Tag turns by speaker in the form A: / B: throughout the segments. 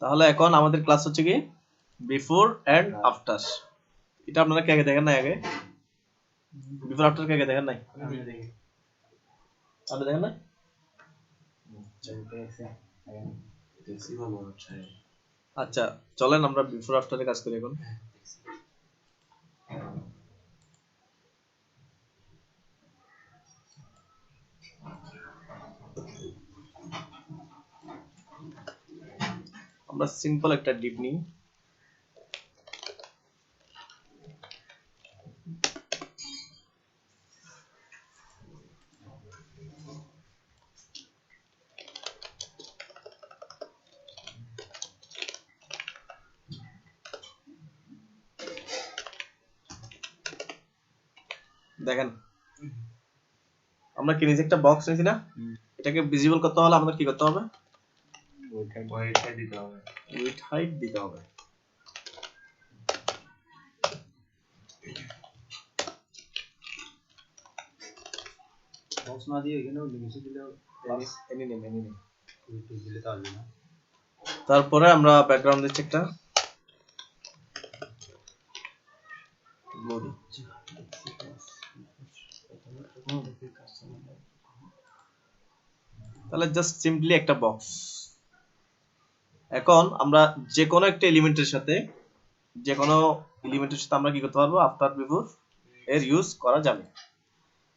A: তাহলে এখন আমাদের ক্লাস হচ্ছে কি বিফোর এন্ড আফটার। এটা আপনারা কে আগে দেখেন নাই? আগে বিফোর আফটার কে আগে দেখেন নাই? আপনি দেখেন নাই? আচ্ছা চলেন আমরা বিফোর আফটারে কাজ করি এখন। আমরা সিম্পল একটা ডিপ নিই। দেখেন আমরা কি নিচে একটা বক্স নিয়েছি না, এটাকে ভিজিবল করতে হলে আমাদের কি করতে হবে? উইডথ হাইট দিতে হবে।
B: বক্স না দিয়ে এখানেও লিমিট দিলেও
A: এনি নেম
B: দিলে তো আসবে না।
A: তারপরে আমরা ব্যাকগ্রাউন্ড দিচ্ছি একটা ব্লু দিচ্ছি। তাহলে জাস্ট সিম্পলি একটা বক্স। এখন আমরা যে কোনো একটা এলিমেন্টের সাথে আমরা কি করতে পারবো? আফটার বিফোর এর ইউজ করা যাবে।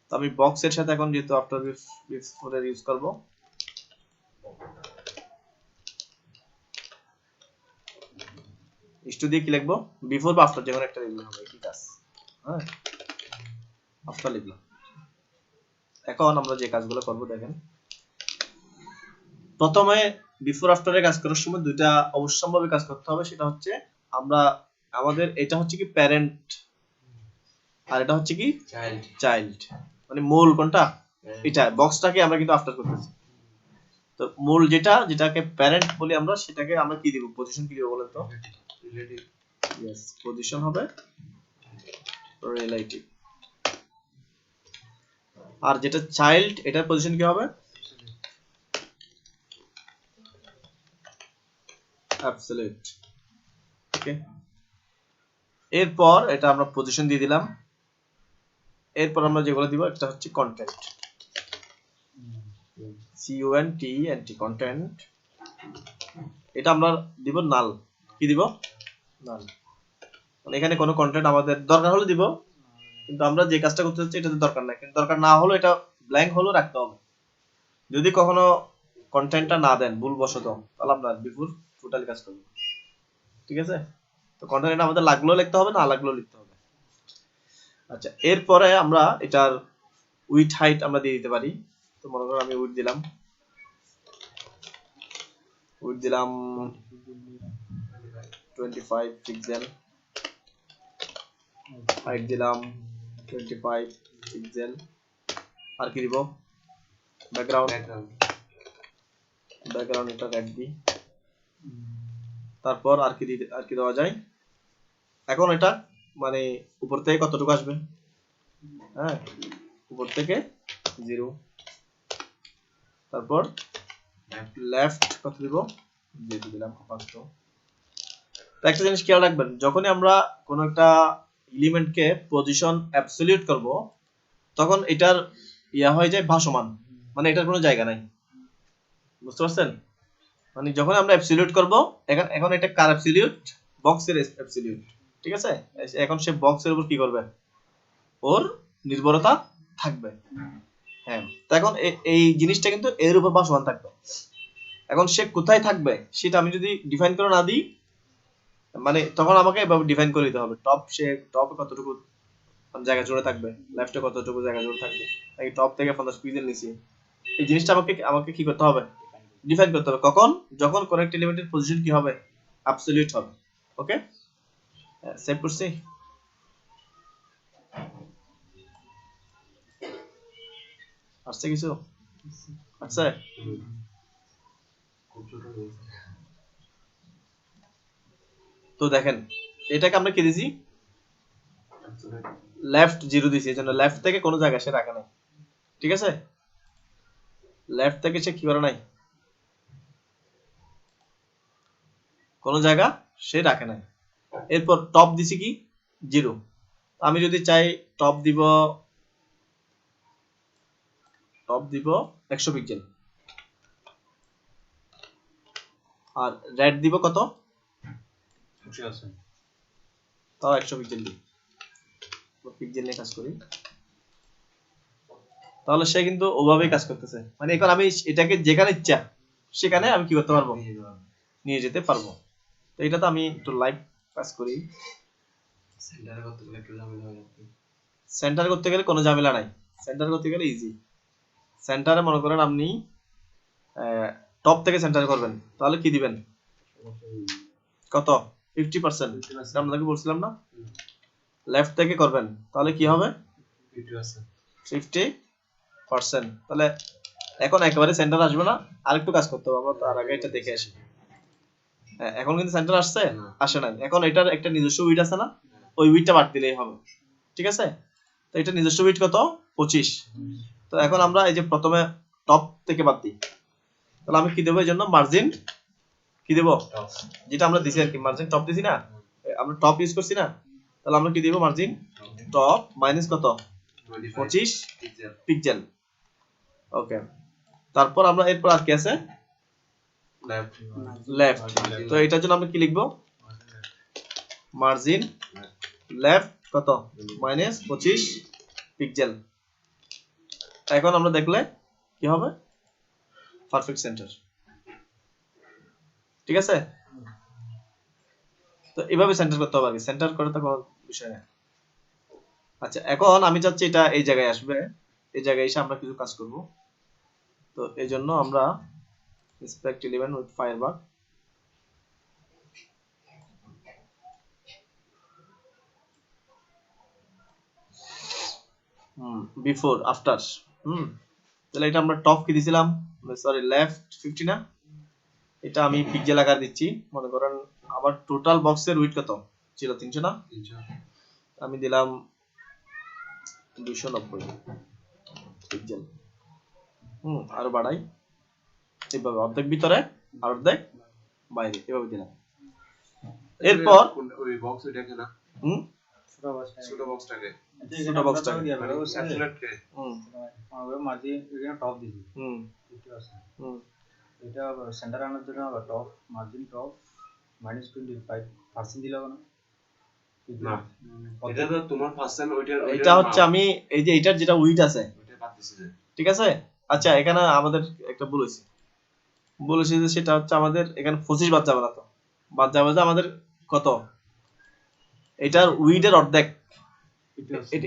A: তো আমি বক্সের সাথে এখন যেহেতু আফটার বিফোর এর ইউজ করব, ইস্টু দিয়ে কি লিখবো? বিফোর বা আফটার যে কোনো একটা লিখলে হবে, ঠিক আছে? হ্যাঁ, আফটার লিখলাম। এখন আমরা যে কাজগুলো করব দেখেন, প্রথমে বিফোর আফটারে কাজ করার সময় দুইটা অবশ্যম্ভাবী কাজ করতে হবে। সেটা হচ্ছে আমরা আমাদের এটা হচ্ছে কি প্যারেন্ট আর এটা হচ্ছে কি চাইল্ড। মানে মূল কোনটা? এটা বক্সটাকে আমরা কিন্তু আফটার করতেছি। তো মূল যেটাকে প্যারেন্ট বলি আমরা, সেটাকে আমরা কি দিব? পজিশন কি দিব বলেন তো? রিলেটিভ। यस, পজিশন হবে রিলেটিভ। আর যেটা চাইল্ড, এটার পজিশন কি হবে? অ্যাবসলিউট। ওকে, এরপর এটা আমরা পজিশন দিয়ে দিলাম। এরপর আমরা যেগুলো দিব, একটা হচ্ছে কন্টেন্ট, CONTENT কন্টেন্ট। এটা আমরা দিব নাল। কি দিব? নাল। মানে এখানে কোনো কন্টেন্ট আমাদের দরকার হলে দিব, কিন্তু আমরা যে কাজটা করতে চাচ্ছি এটাতে দরকার নাই। কিন্তু দরকার না হলে এটা ব্ল্যাঙ্ক হলো রাখতে হবে। যদি কখনো কন্টেন্টটা না দেন ভুলবশত, তাহলে আমরা বিফোর টোটালি কাজ করব। ঠিক আছে? তো কন্টেন্ট আমাদের লাগলেও লিখতে হবে, না লাগলেও লিখতে হবে। আচ্ছা, এরপরে আমরা এটার উইডথ হাইট আমরা দিয়ে দিতে পারি। তো মনে করো আমি উইডথ দিলাম 25 পিক্সেল, হাইট দিলাম 25 পিক্সেল। আর কি দিব? ব্যাকগ্রাউন্ড এটা রেড দিই। তারপর আর কি দেওয়া যায়? এখন এটা মানে উপর থেকে কতটুকু আসবে? হ্যাঁ, উপর থেকে 0। তারপর লেফট কত দিব? 0 দিলাম। তো একটা জিনিস খেয়াল রাখবেন, যখনই আমরা কোন একটা এলিমেন্টকে পজিশন অ্যাবসলিউট করব, তখন এটার হয়ে যায় ভাসমান, মানে এটার কোনো জায়গা নাই। বুঝতে পারছেন? মানে যখন আমরা অ্যাবসলিউট করব, এখন এটা কার অ্যাবসলিউট? বক্সের অ্যাবসলিউট। ঠিক আছে? এখন সে বক্সের উপর কি করবে? ওর নির্ভরতা থাকবে। হ্যাঁ, তো এখন এই জিনিসটা কিন্তু এর উপর ভাসমান থাকবে। এখন সে কোথায় থাকবে সেটা আমি যদি ডিফাইন করে না দিই, মানে তখন আমাকে এভাবে ডিফাইন করে দিতে হবে। টপে কতটুকু জায়গা জুড়ে থাকবে, লেফটে কতটুকু জায়গা জুড়ে থাকবে, এই টপ থেকে 50 পিক্সেল নিচে। এই জিনিসটা আমাকে কি করতে হবে? ডিফাইন করতে হবে। কখন? যখন কোন একটা এলিমেন্টের পজিশন কি হবে? অ্যাবসলিউট হবে। ওকে, সেভ করছি। আসছে কিছু? আসছে? তো দেখেন, এটাকে আমরা কি দিছি? লেফট 0 দিছি, এজন্য লেফট থেকে কোনো জায়গা সে রাখা নাই। ঠিক আছে? লেফট থেকে সে কি করে নাই? কোনো জায়গা সে রাখে নাই। এরপর টপ দিছি কি 0, আমি যদি চাই টপ দিব 100 পিক্সেল, আর রেড দিব কত, তাও 100 পিক্সেল দিই, পিক্সেল নিয়ে কাজ করি, তাহলে সে কিন্তু ওভাবেই কাজ করতেছে। মানে এখন আমি এটাকে যেখানে ইচ্ছা সেখানে আমি কি করতে পারবো, নিয়ে যেতে পারবো। তো এটা তো আমি একটু লাইভ কাজ করি। সেন্টার করতে গেলে কোনো ঝামেলা নাই, সেন্টার করতে গেলে ইজি। সেন্টারে মনে করেন আপনি টপ থেকে সেন্টার করবেন, তাহলে কি দিবেন, কত 50%, আপনাকে বলছিলাম না। লেফট থেকে করবেন তাহলে কি হবে 50%। তাহলে এখন একেবারে সেন্টার আসবে না, আরেকটু কাজ করতে হবে, আমরা তার আগে এটা দেখে আসি। হ্যাঁ, এখন কিন্তু সেন্টার আসছে, আসে নাই। এখন এটার একটা নিজস্ব উইড আছে না, ওই উইডটা বাদ দিলেই হবে, ঠিক আছে। তো এটা নিজস্ব উইড কত 25। তো এখন আমরা এই যে প্রথমে টপ থেকে বাদ দিই, তাহলে আমি কি দেবো, এই জন্য মার্জিন কি দেবো, যেটা আমরা দিছি আর কি, মার্জিন টপ দিছি না, আমরা টপ ইউজ করছি না, তাহলে আমরা কি দিব, মার্জিন টপ মাইনাস কত 25 পিক্সেল। ওকে, তারপর আমরা এরপর আর কি আছে, লেফট। তো এটার জন্য আমরা কি লিখবো, মার্জিন লেফট কত মাইনাস 25 পিক্সেল। এখন আমরা দেখলে কি হবে, পারফেক্ট সেন্টার, ঠিক আছে। তো এইভাবে সেন্টার করতে হবে আর কি, সেন্টার করে তো কোনো বিষয় না। আচ্ছা, এখন আমি চাচ্ছি এটা এই জায়গায় আসবে, এই জায়গায় এসে আমরা কিছু কাজ করব। তো এই জন্য আমরা inspect element with firebug, before after, তাহলে এটা আমরা টপ কি দিছিলাম, সরি লেফট 50 না, এটা আমি পিক্সেল আকার দিচ্ছি। মনে করেন আমার টোটাল বক্সের উইডথ কত ছিল, 300 না, আমি দিলাম 290 পিক্সেল। আরো বাড়াই, এইভাবে অর্ধেক ভিতরে আর অর্ধেক বাইরে, এভাবে দিলাম। এরপর
B: ওই বক্স ওইটাকে না, ছোট বক্সটাকে,
A: ছোট বক্সটাকে
B: অ্যাপসুলেটকে
C: আমরা মাঝে এখানে টপ দিছি 50%, এটা সেন্টার আনার জন্য টপ মার্জিন টপ -25% দিলে হবে না?
B: না, এটা তো তোমার পার্সেন্ট, ওইটার
A: এটা হচ্ছে আমি এই যে এটার যেটা উইড আছে
B: ওইটা পাচ্ছি যে,
A: ঠিক আছে। আচ্ছা, এখানে আমাদের একটা বলেছি যে সেটা হচ্ছে আমাদের এখানে 25 বাদ যাবে না, তো বাদ যাবে যে আমাদের কত, এটার উইডের অর্ধেক,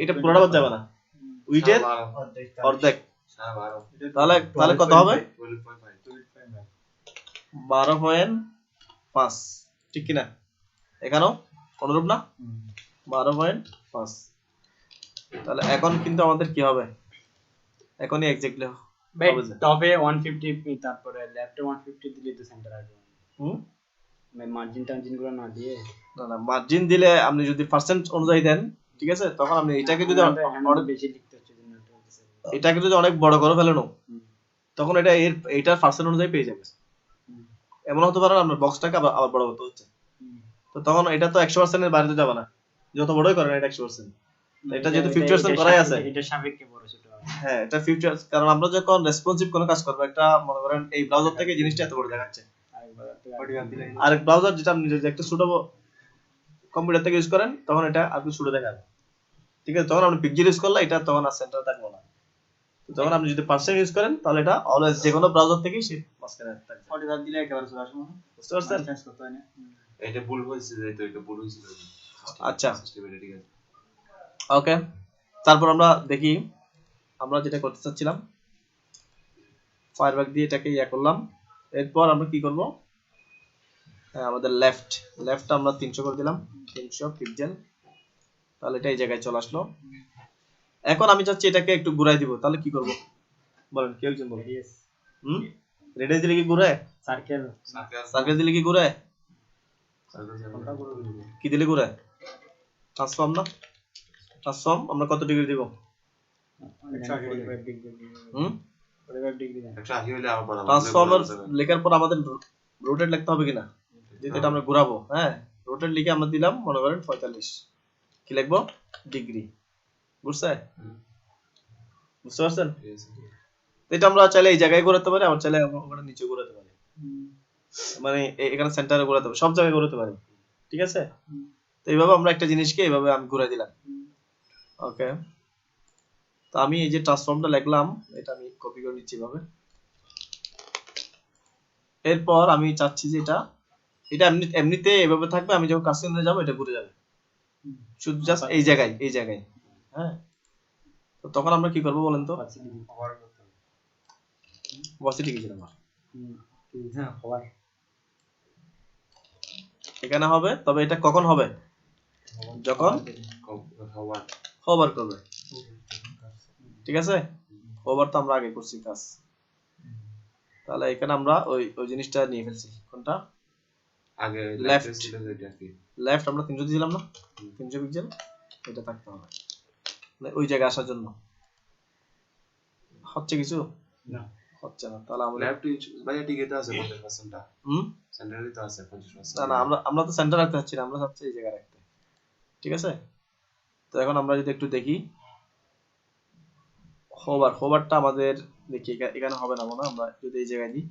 A: এটা পুরোটা বাদ যাবে না, উইডের অর্ধেক, তাহলে কত হবে 12.5, ঠিক কিনা, এখানেও অনুরূপ না 12.5। তাহলে এখন কিন্তু আমাদের কি হবে, এখনই এক্স্যাক্টলি হবে যে
D: টপে 150 তারপরে লেফটে 150 দিলে তো সেন্টার আসবে। মার্জিন টার্জিন গুলো না দিয়ে,
A: না মার্জিন দিলে আপনি যদি পার্সেন্ট অনুযায়ী দেন, ঠিক আছে, তখন আপনি এটাকে যদি
D: অনেক বেশি লিখতে হচ্ছে,
A: এটাকে যদি অনেক বড় করে ফেলেন, তখন এটা এটার পার্সেন্ট অনুযায়ী পেয়ে যাবে। এমন হতে পারে আপনার বক্সটাকে আবার বড় করতে হচ্ছে, তো তখন এটা তো 100% এর বাইরে যাবে না, যত বড়ই করেন এটা 100%। এটা যেহেতু 50% করাই আছে,
D: এটা সাপেক্ষে বড় ছোট হয়।
A: হ্যাঁ, এটা ফিউচার, কারণ আমরা যখন রেসপন্সিভ কোনো কাজ করব, একটা মনে করেন এই ব্রাউজার থেকে জিনিসটা এত বড় দেখাচ্ছে, আর ব্রাউজার যেটা আপনি যদি একটা ছোট কম্পিউটার থেকে ইউজ করেন, তখন এটা আপনি ছোট দেখাবে, ঠিক আছে। তখন আপনি পিক্সেল ইউজ করলে এটা তখন আর সেন্টার থাকবে না। তো তখন আপনি যদি পার্সেন্ট ইউজ করেন, তাহলে এটা অলওয়েজ যে কোনো ব্রাউজার থেকেই সেই মাঝখানে থাকবে।
C: 40 দিলে একেবারে চলে আসবে না,
A: বুঝতে পারছেন?
C: চেঞ্জ করতে হয় না।
B: এটা ভুল হয়েছে, যে তো এটা ভুল হয়েছিল।
A: আচ্ছা,
B: সিস্টেমে ঠিক আছে,
A: ওকে। তারপর আমরা দেখি আমরা যেটা করতে চাচ্ছিলাম, ফায়ারবাগ দিয়ে এটাকে করলাম। এরপর আমরা কি করব, আমাদের লেফট আমরা 300 করে দিলাম, 300 পিক্সেল, তাহলে এটা এই জায়গায় চলে আসলো। এখন আমি চাচ্ছি এটাকে একটু ঘুরাই দিব, তাহলে কি করব বলেন, কেউ একজন বলেন। রেডিয়াস দিলে কি ঘুরে, সার্কেল দিলে কি ঘুরে, কি দিলে ঘুরে, ট্রান্সফর্ম না, ট্রান্সফর্ম আমরা কত ডিগ্রি দিব,
D: 45 ডিগ্রি, 45 ডিগ্রি দেন।
B: একটা আহি হইলে আবার বাড়াবো।
A: ট্রান্সফর্মার লেখার পর আমাদের রোটেট লিখতে হবে কিনা, যেহেতু এটা আমরা ঘোরাবো, হ্যাঁ রোটেট লিখে আমরা দিলাম মনে করেন 45, কি লিখবো ডিগ্রি, বুঝছে বুঝতে পারছেন? তো এটা আমরা চাইলে এই জায়গায় ঘোরাতে পারি, আবার চাইলে ওখানে নিচে ঘোরাতে পারি, মানে এখানে সেন্টারে ঘোরাতে পারি, সব জায়গায় ঘোরাতে পারি, ঠিক আছে? তো এইভাবে আমরা একটা জিনিসকে এইভাবে আমি ঘুরাই দিলাম। ওকে, তো আমি এই যে ট্রান্সফর্মটা লিখলাম এটা আমি কপি করে নিচ্ছি এভাবে। এরপর আমি চাচ্ছি যে এটা এমনিতে এভাবে থাকবে, আমি যখন কাস্টমারে যাব এটা ঘুরে যাবে শুধু জাস্ট এই জায়গায়, হ্যাঁ। তো তখন আমরা কি করব বলেন তো? ভার্সিটি কি ছিল আমার এখানে হবে, তবে এটা কখন হবে? যখন হোভার করবে, ঠিক আছে? হোভার তো আমরা আগে করছি কাজ, তাহলে এখানে আমরা ওই জিনিসটা নিয়ে ফেলছি। কোনটা?
B: আগে
A: লেফট
B: ছিল যেটা কি
A: লেফট আমরা 300 দিলাম না, 300 পিক্সেল এটা থাকতে হবে, মানে ওই জায়গায় আসার জন্য। হচ্ছে কিছু
D: না
A: হচ্ছে না, তাহলে আমরা
B: লেফট ভাই ঠিক এটা আছে 50% টা সেন্টারে তো আছে 50%।
A: না আমরা তো সেন্টার রাখতে চাচ্ছি না, আমরা চাচ্ছি এই জায়গায় রাখতে, ঠিক আছে? তো এখন আমরা যদি একটু দেখি হোভারটা আমাদের দেখি এখানে হবে না মনে হয়, আমরা যদি এই জায়গায় দিই,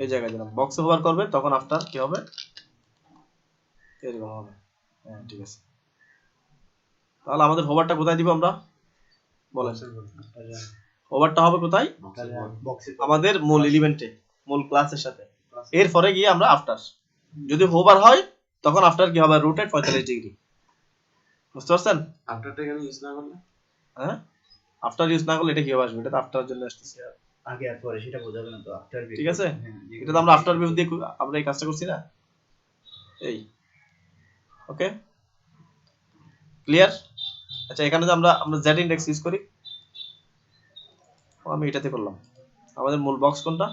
A: এই জায়গায় দিলাম বক্সে হোভার করবে, তখন আফটার কি হবে এরকম হবে, হ্যাঁ ঠিক আছে। তাহলে আমাদের হোভারটা কোথায় দিব আমরা বলেন? হোভারটা হবে কোথায়? আমাদের মূল এলিমেন্টে, মূল ক্লাসের সাথে, এরপরে গিয়ে আমরা আফটার, যদি হোভার হয় তখন আফটার কি হবে রোটেট 45 ডিগ্রি, বুঝতে পারছেন?
B: আফটারটা এখানে ইউজ না করলে,
A: হ্যাঁ আফটার ইউজ না করলে এটা কি হবে আসবে, এটা তো আফটার জন্য আসছে
C: আগে আর পরে সেটা বোঝাবে না তো আফটার ভিউ,
A: ঠিক আছে? এটা তো আমরা আফটার ভিউ দিয়ে আমরা এই কাজটা করছি না, এই ওকে ক্লিয়ার? আচ্ছা এখানে যে আমরা জেড ইনডেক্স ইউজ করি, আমি এটাতে করলাম। আমাদের মূল বক্স কোনটা?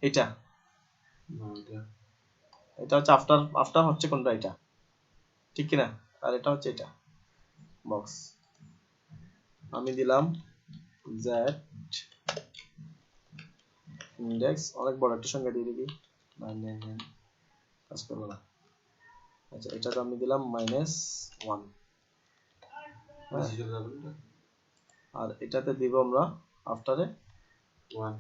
A: এটা এটা হচ্ছে আফটার হচ্ছে কোনটা? এটা ঠিক কি না? আর এটা হচ্ছে এটা বক্স, আমি দিলাম জেড ইনডেক্স, অনেক বড় একটা সংখ্যা দিয়ে দিবি, কাজ করবে না। আচ্ছা এটা তো আমি দিলাম -1, আর এটাতে দিব আমরা আফটারে
B: 1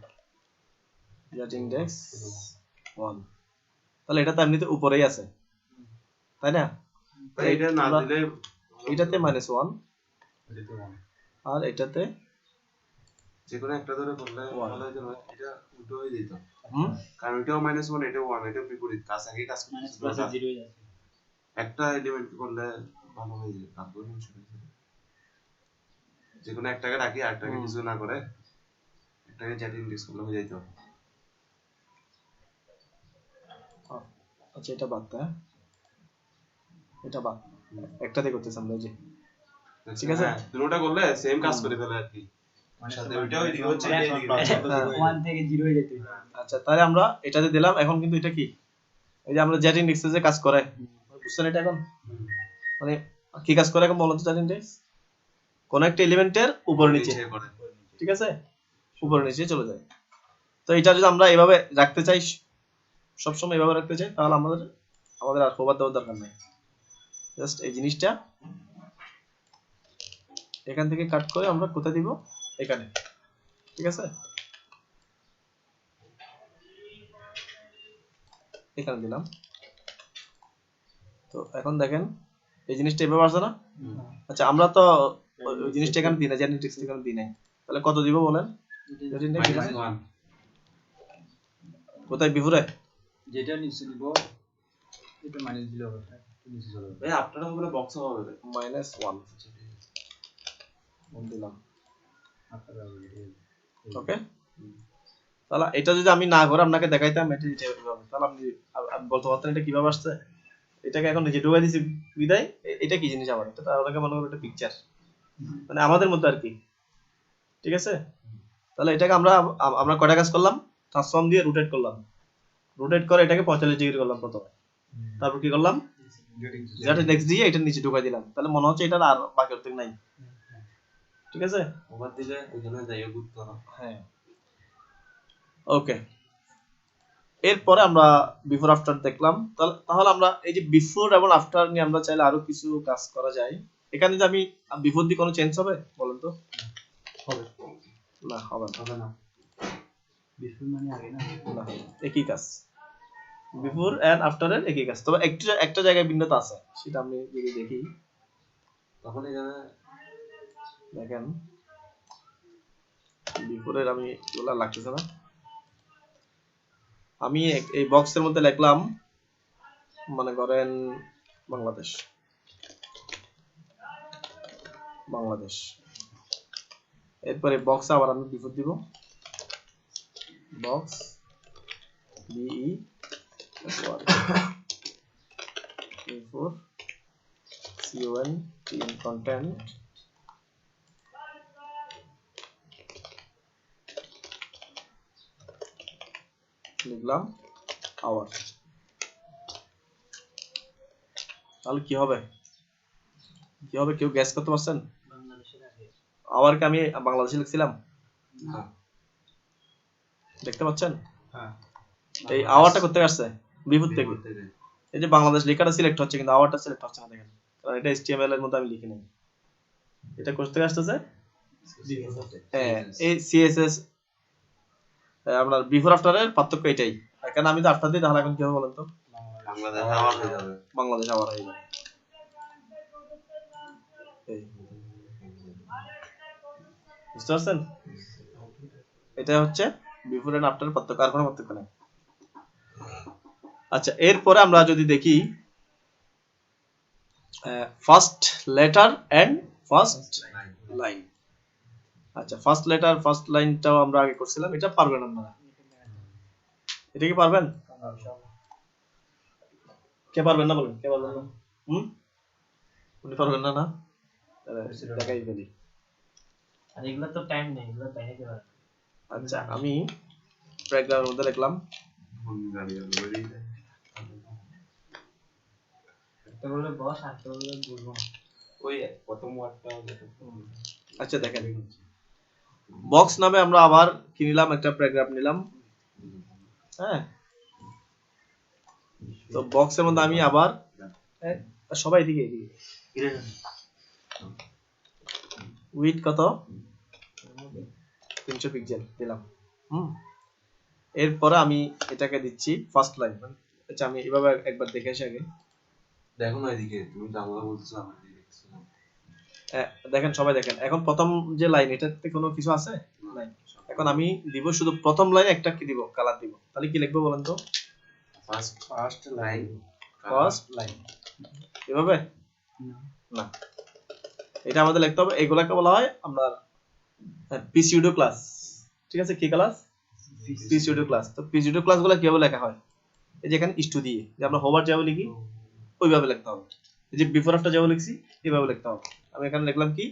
A: জেড ইনডেক্স 1, তাহলে এটা তো এমনিতে উপরেই আছে তাই না?
B: এটা না দিলে
A: এটাতে -1 আর এটাতে
B: যে কোনো একটা ধরে করলে ভালো হয়ে যাবে, এটা উল্টো হয়ে যেত, কারণ এটাও -1 এটাও 1, এটা বিপরীত কাজ, আগে কাজ করতে
D: 0 হয়ে যাচ্ছে,
B: একটা এলিমেন্ট করলে ভালো হয়ে যায়, তারপর যে কোনো একটাকে রাখি আরেকটাকে কিছু না করে একটাকে চ্যাট ইনডেক্স করলে হয়ে যেত।
A: আচ্ছা এটা বাদ দে, এটা বাদ, একটাতে করতেছি আমরা যে, ঠিক আছে?
B: দুটোটা করলে সেম কাজ করে ফেলে আর কি, সাথে ওইটাও এদিকে হচ্ছে এটা এদিকে
D: 1 থেকে 0 হয়ে যেতে।
A: আচ্ছা তাহলে আমরা এটাতে দিলাম, এখন কিন্তু এটা কি এই যে আমরা জেড ইনডেক্সে যে কাজ করে, বুঝছেন এটা এখন? মানে কি কাজ করে এখন বলুন তো? জেড ইনডেক্স কোন একটা এলিমেন্টের উপর নিচে, ঠিক আছে, উপর নিচে চলে যায়। তো এটা যদি আমরা এভাবে রাখতে চাই, সবসময় এভাবে রাখতে চাই, তাহলে আমাদের আর হোভার দেওয়ার দরকার নেই, জাস্ট এই জিনিসটা এখান থেকে কাট করে আমরা কোথায় দিব? এখানে, ঠিক আছে? এখানে দিলাম। তো এখন দেখেন এই জিনিসটা এভাবে আসছে না? আচ্ছা আমরা তো ওই জিনিসটা এখানে দিই না, জেড ইনডেক্স এখানে দিই নাই, তাহলে কত দিব বলেন? জেড ইনডেক্স
B: -1
A: কোথায় বিফোরে?
C: যেটা নিচে দিব এটা মাইনাস দিলে হবে, নিচে চলে যাবে।
B: ভাই আপনারা ওগুলো বক্স হবে
A: -1 দিলাম,
C: আপনার
A: ওকে। তাহলে এটা যদি আমি না করে আপনাকে দেখাইতাম এটা এইভাবে, তাহলে আপনি বলতে পারতেন এটা কিভাবে আসছে। এটাকে এখন নিজে ঢুকাই দিছি বিদায়, এটা কি জিনিস আমার? এটা আপনাকে মনে করো একটা পিকচার, মানে আমাদের মধ্যে আর কি, ঠিক আছে? তাহলে এটাকে আমরা কয়টা কাজ করলাম? ট্রান্সফর্ম দিয়ে রোটেট করলাম, রোটেট করে এটাকে 45 ডিগ্রি করলাম প্রথমে, তারপর কি করলাম? জেড ইনডেক্স দিয়ে এটা নিচে ঢুকাই দিলাম, তাহলে মনে হচ্ছে এটা আর বাকি অর্ধেক নাই, ঠিক আছে?
B: ওভার দিলে ওখানে যাইও গুড করো।
A: হ্যাঁ ওকে। এরপরে আমরা বিফোর আফটার দেখলাম। তাহলে আমরা এই যে বিফোর এবং আফটার নিয়ে আমরা চাইলে আরো কিছু কাজ করা যায়। এখানে যে আমি বিফোর দিয়ে কোনো চেঞ্জ হবে বলেন তো?
C: হবে
A: না, হবে না।
C: হবে না, বিফোর মানে আগে না,
A: না, একই কাজ। বিফোর এন্ড আফটার এর একই কাজ, তবে একটা জায়গায় ভিন্নতা আছে, সেটা আমি যদি দেখি।
B: তখন এখানে
A: দেখেন বিফোরের আমি এগুলা লাগতেছে না। আমি এই বক্সের মধ্যে লিখলাম মনে করেন বাংলাদেশ, বাংলাদেশ। এরপরে বক্স আবার আমি বিফোর দিব, বক্স বিই বিফোর content লিখলাম আওয়ার। তাহলে কি হবে কেউ গ্যাস করতে পারছেন? আওয়ারকে আমি বাংলাদেশে লিখছিলাম, দেখতে পাচ্ছেন?
C: হ্যাঁ
A: এই আওয়ারটা করতে আসছে বিফোর থেকে। এই যে বাংলাদেশ লেখাটা সিলেক্ট হচ্ছে কিন্তু আওয়ারটা সিলেক্ট হচ্ছে না, দেখেন, কারণ এটা HTML এর মধ্যে আমি লিখি নাই। এটা করতে আসতেছে হ্যাঁ, এই CSS আপনার বিফোর আফটার এর পার্থক্য এটাই। এখানে আমি তো আফটার দিই, তাহলে এখন কি হবে বলেন তো?
B: বাংলাদেশ আবার হয়ে যাবে,
A: বাংলাদেশ আবার হয়ে যাবে। বুঝতে পারছেন? এটা হচ্ছে বিফোর এন্ড আফটার পার্থক্য, আর কোনো পার্থক্য নেই। আচ্ছা, এরপরে আমরা যদি দেখি first letter and first line. আচ্ছা, ফার্স্ট লেটার ফার্স্ট লাইনটাও আমরা আগে করছিলাম, এটা পারবেন আপনারা? এটা কি পারবেন? কে পারবেন না বলেন, কে পারবেন না? উনি পারবেন না? না, দেখাই ফেলি।
E: আর এগুলো তো টাইম নেই, এগুলো দেখাইতে পারবে।
A: আচ্ছা, আমি প্যারাগ্রাফের মধ্যে লিখলাম
E: একটা বলে বস, আর একটা বলে বলবো।
B: ওই প্রথম ওয়ার্ডটা।
A: আচ্ছা দেখেন, বক্স নামে আমরা আবার কি নিলাম, একটা প্যারাগ্রাফ নিলাম। হ্যাঁ, তো বক্সের মধ্যে আমি আবার সবাই এদিকে উইথ কত 300 পিক্সেল দিলাম। এরপরে আমি এটাকে দিচ্ছি ফার্স্ট লাইন। আচ্ছা, আমি এভাবে একবার দেখে আসি আগে।
B: দেখো না এদিকে, তুমি বাংলা বলছো আমার দিকে দেখছো না।
A: দেখেন, সবাই দেখেন, এখন প্রথম যে লাইন, এটাতে কোনো কিছু আছে নাই। এখন আমি দিব শুধু প্রথম লাইনে একটা কি দিব, কালার দিব। তাহলে কি লিখবো বলেন তো?
C: ফার্স্ট লাইন,
A: ফার্স্ট লাইন এভাবে না, এটা আমাদের লিখতে হবে। এগুলাকে বলা হয় আপনার পিসিউডো ক্লাস। ঠিক আছে, কি ক্লাস? পিসিউডো ক্লাস। তো পিসিউডো ক্লাসগুলো কিভাবে লেখা হয়? এই যে এখানে ইস্টু দিয়ে, যে আমরা হোভার যেভাবে লিখি ওইভাবে লিখতে হবে। এই যে বিফোর আফটার যেভাবে লিখছি এইভাবে লিখতে হবে। আমি এখানে লিখলাম কি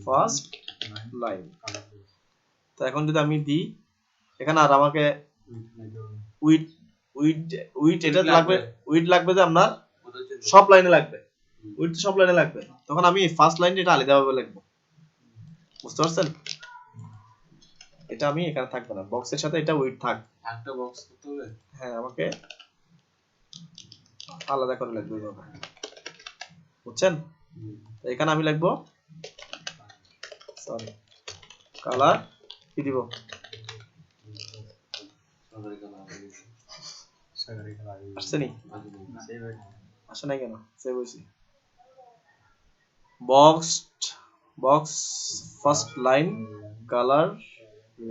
A: ফার্স্ট লাইন। তো এখন যদি আমি দিই এখানে, আর আমাকে উইথ উইথ উইথ এটা লাগবে, উইথ লাগবে যে আপনার সব লাইনে লাগবে, উইথ সব লাইনে লাগবে। তখন আমি ফার্স্ট লাইন এটা আলাদাভাবে লিখবো। বুঝতে পারছেন? এটা আমি এখানে থাকবে না, বক্সের সাথে এটা উইথ থাক।
B: একটা বক্স করতে হবে।
A: হ্যাঁ, আমাকে আলাদা করে লিখতে হবে, বুঝছেন? এখানে আমি লিখবো সরি কালার কি দিব, আসছে নি? আসে নাই কেন? সেভ হয়েছে। Box first line colour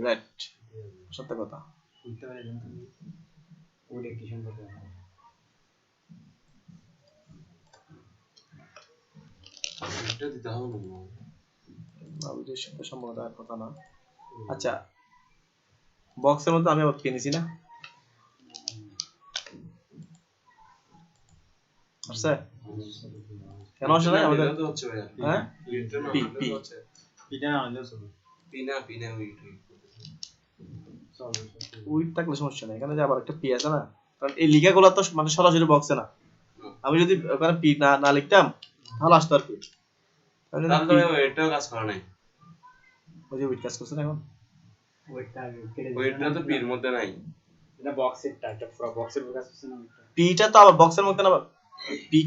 A: red. সত্য কথা।
C: বুঝতে পারলেন তুমি ওটা কি সম্পর্কে?
B: এটা দিতে হবে না,
A: ওইটার সাথে সম্ভবত আর কথা না। আচ্ছা, বক্সের মধ্যে আমি আবার কিনেছি না, আসছে কেন আসে নাই আমাদের?
B: তো হচ্ছে ভাই।
A: হ্যাঁ,
B: লিটার না
A: পি পি
B: হচ্ছে
C: পিটা না হলেও চলবে।
B: পিনা উইট
A: উইথ থাকলে সমস্যা নাই। এখানে যে আবার একটা পি আছে না, কারণ এই লিখাগুলো তো মানে সরাসরি বক্সে না। আমি যদি ওখানে পি না লিখতাম তাহলে আসতো আর কি।
B: তাহলে এটাও কাজ করে নাই।
A: ওই যে উইথ কাজ করছে না এখন।
B: ওইটা তো পির মধ্যে নাই।
D: এটা বক্সেরটা, এটা পুরো বক্সের কাজ করছে না এটা।
A: পিটা তো আবার বক্সের মধ্যে না, পি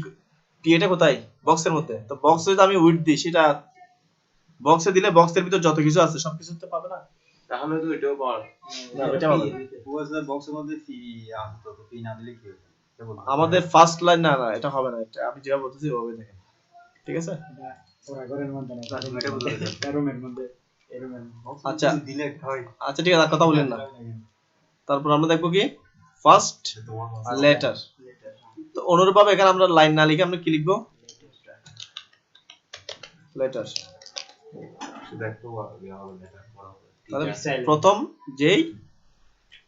A: পি এটা কোথায়? বক্সের মধ্যে। তো বক্সে যদি আমি উইডথ দিই, সেটা বক্সে দিলে বক্সের ভিতর যত কিছু আছে সবকিছু তো পাবে না।
B: তাহলে তো এটাও পাওয়ার
A: না, ওইটা পাবে না।
C: বক্সের মধ্যে ফি আসতো, তো ফি না দিলে কি হবে? এটা বলুন।
A: আমাদের ফার্স্ট লাইন না, এটা হবে না। এটা আমি যেভাবে বলতেছি ওভাবে দেখেন, ঠিক আছে?
D: এটা পুরো ঘরের মধ্যে না,
C: এটা বলতে হবে।
D: রুমের মধ্যে এরকম।
A: আচ্ছা
C: দিলে হয়।
A: আচ্ছা ঠিক আছে, আর কথা বলেন না। তারপর আমরা দেখবো কি ফার্স্ট লেটার। তো অনুরূপভাবে এখানে আমরা লাইন না লিখে আমরা কি লিখবো? লেটার।
B: সেটা একটু ইয়া হবে না, বড় হবে।
A: তাহলে প্রথম যেই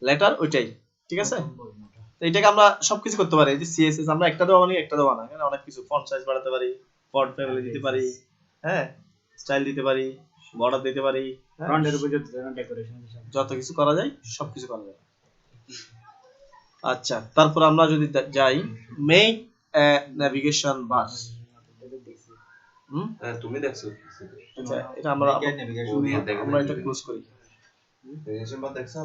A: লেটার ওইটাই, ঠিক আছে? তো এটাকে আমরা সবকিছু করতে পারি। এই যে সিএসএস আমরা একটা দেওয়া মানে একটা দেওয়া না, এখানে অনেক কিছু ফন্ট সাইজ বাড়াতে পারি, ফন্ট ফ্যামিলি দিতে পারি, হ্যাঁ, স্টাইল দিতে পারি, বর্ডার দিতে পারি, হ্যাঁ,
D: ফ্রন্টের উপর যত ডেকোরেশন সব
A: যত কিছু করা যায় সবকিছু করা যায়। আচ্ছা, তারপর আমরা যদি যাই মেক এ নেভিগেশন বার।
B: তুমি দেখছো
A: আচ্ছা, এটা আমরা
C: Navigation
A: আমরা এটা ক্লোজ করি।
B: দেখছো